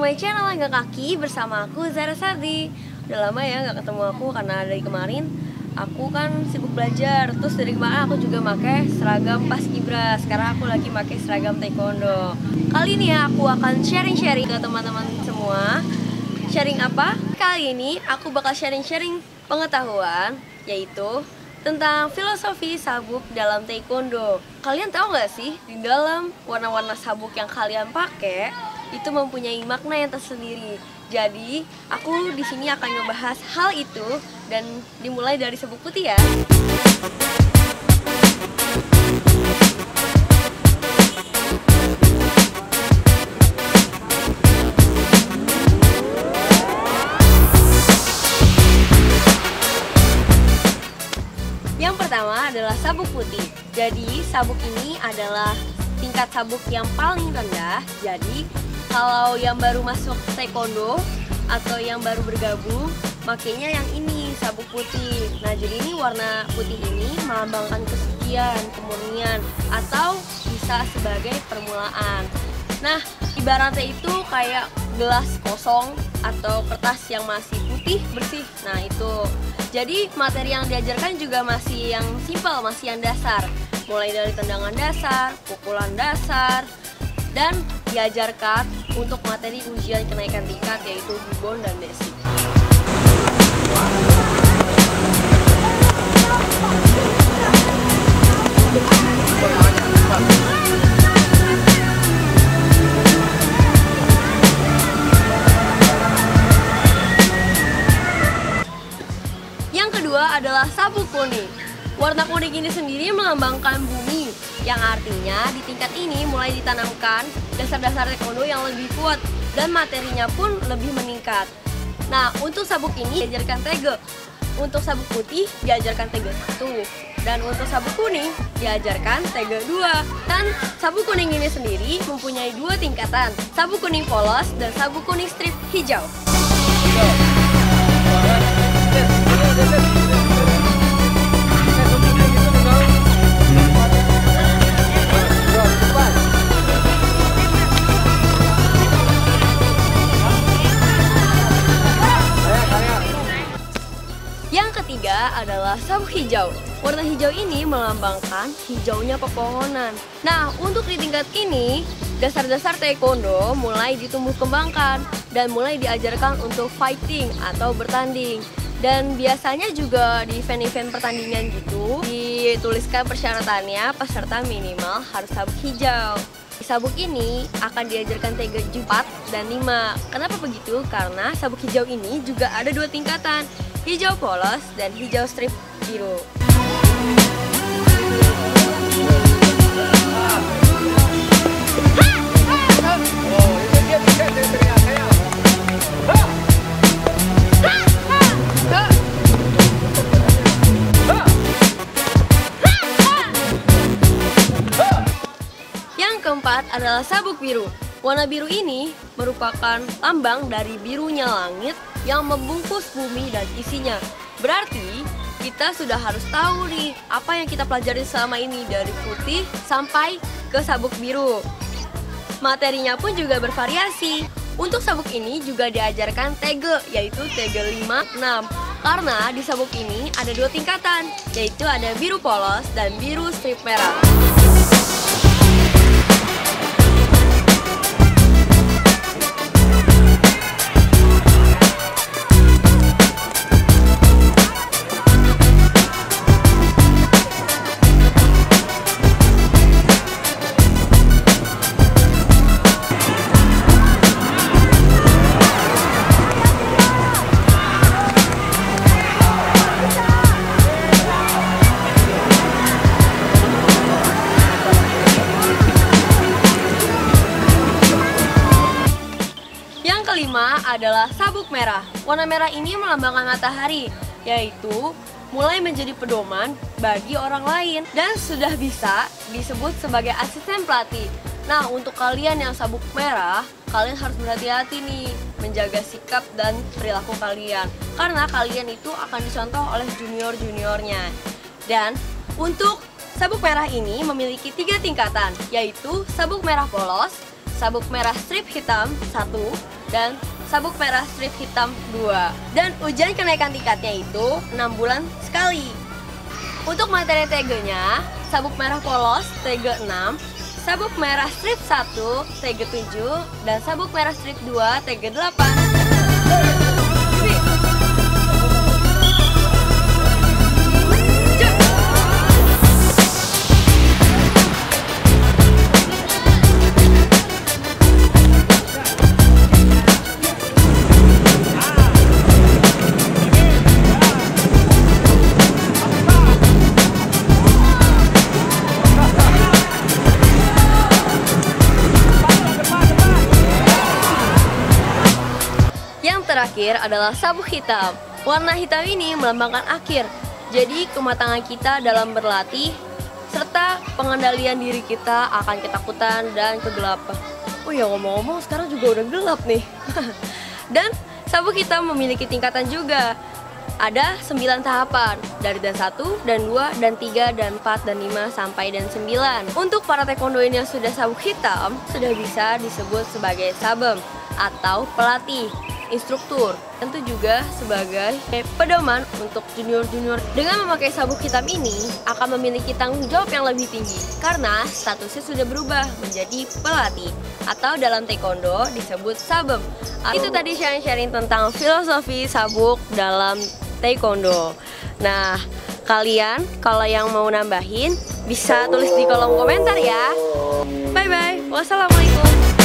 my channel Angga Kaki bersama aku Zara Sardi. Udah lama ya nggak ketemu aku karena dari kemarin aku kan sibuk belajar. Terus dari kemarin aku juga pakai seragam paskibra. Sekarang aku lagi pakai seragam taekwondo. Kali ini ya aku akan sharing-sharing ke teman-teman semua. Sharing apa? Kali ini aku bakal sharing-sharing pengetahuan, yaitu tentang filosofi sabuk dalam taekwondo. Kalian tahu nggak sih, di dalam warna-warna sabuk yang kalian pakai itu mempunyai makna yang tersendiri. Jadi, aku di sini akan membahas hal itu dan dimulai dari sabuk putih ya. Yang pertama adalah sabuk putih. Jadi, sabuk ini adalah tingkat sabuk yang paling rendah. Jadi, kalau yang baru masuk taekwondo atau yang baru bergabung, makanya yang ini sabuk putih. Nah, jadi ini warna putih ini melambangkan kesucian, kemurnian, atau bisa sebagai permulaan. Nah, ibaratnya itu kayak gelas kosong atau kertas yang masih putih bersih. Nah, itu. Jadi materi yang diajarkan juga masih yang simpel, masih yang dasar. Mulai dari tendangan dasar, pukulan dasar, dan diajarkan untuk materi ujian kenaikan tingkat yaitu gibbon dan basic. Yang kedua adalah sabuk kuning. Warna kuning ini sendiri melambangkan bumi, yang artinya di tingkat ini mulai ditanamkan dasar-dasar taekwondo yang lebih kuat dan materinya pun lebih meningkat. Nah, untuk sabuk ini diajarkan tege. Untuk sabuk putih diajarkan tege 1, dan untuk sabuk kuning diajarkan tege 2. Dan sabuk kuning ini sendiri mempunyai 2 tingkatan, sabuk kuning polos dan sabuk kuning strip hijau. Yang ketiga adalah sabuk hijau. Warna hijau ini melambangkan hijaunya pepohonan. Nah, untuk di tingkat ini, dasar-dasar taekwondo mulai ditumbuh kembangkan dan mulai diajarkan untuk fighting atau bertanding. Dan biasanya juga di event-event pertandingan gitu dituliskan persyaratannya peserta minimal harus sabuk hijau. Di sabuk ini akan diajarkan tege 4 dan 5. Kenapa begitu? Karena sabuk hijau ini juga ada 2 tingkatan, hijau polos dan hijau strip biru. Yang keempat adalah sabuk biru. Warna biru ini merupakan lambang dari birunya langit yang membungkus bumi dan isinya. Berarti kita sudah harus tahu nih apa yang kita pelajari selama ini dari putih sampai ke sabuk biru. Materinya pun juga bervariasi. Untuk sabuk ini juga diajarkan tege, yaitu tege 5, 6. Karena di sabuk ini ada 2 tingkatan, yaitu ada biru polos dan biru strip merah. Kelima adalah sabuk merah. Warna merah ini melambangkan matahari, yaitu mulai menjadi pedoman bagi orang lain dan sudah bisa disebut sebagai asisten pelatih. Nah, untuk kalian yang sabuk merah, kalian harus berhati-hati nih menjaga sikap dan perilaku kalian, karena kalian itu akan dicontoh oleh junior-juniornya. Dan untuk sabuk merah ini memiliki 3 tingkatan, yaitu sabuk merah polos, sabuk merah strip hitam 1 dan sabuk merah strip hitam 2. Dan ujian kenaikan tingkatnya itu 6 bulan sekali. Untuk materi tegenya, sabuk merah polos tege 6, sabuk merah strip 1 tege 7, dan sabuk merah strip 2 tege 8. Terakhir adalah sabuk hitam. Warna hitam ini melambangkan akhir. Jadi kematangan kita dalam berlatih serta pengendalian diri kita akan ketakutan dan kegelapan. Oh ya, ngomong-ngomong sekarang juga udah gelap nih. Dan sabuk hitam memiliki tingkatan juga. Ada 9 tahapan, dari dan 1, dan 2, dan 3, dan 4, dan 5, sampai dan 9. Untuk para taekwondoin yang sudah sabuk hitam, sudah bisa disebut sebagai sabem atau pelatih, instruktur, tentu juga sebagai pedoman untuk junior-junior. Dengan memakai sabuk hitam ini akan memiliki tanggung jawab yang lebih tinggi karena statusnya sudah berubah menjadi pelatih atau dalam taekwondo disebut sabem. Itu tadi sharing-sharing tentang filosofi sabuk dalam taekwondo. Nah, kalian kalau yang mau nambahin bisa tulis di kolom komentar ya. Bye bye. Wassalamualaikum.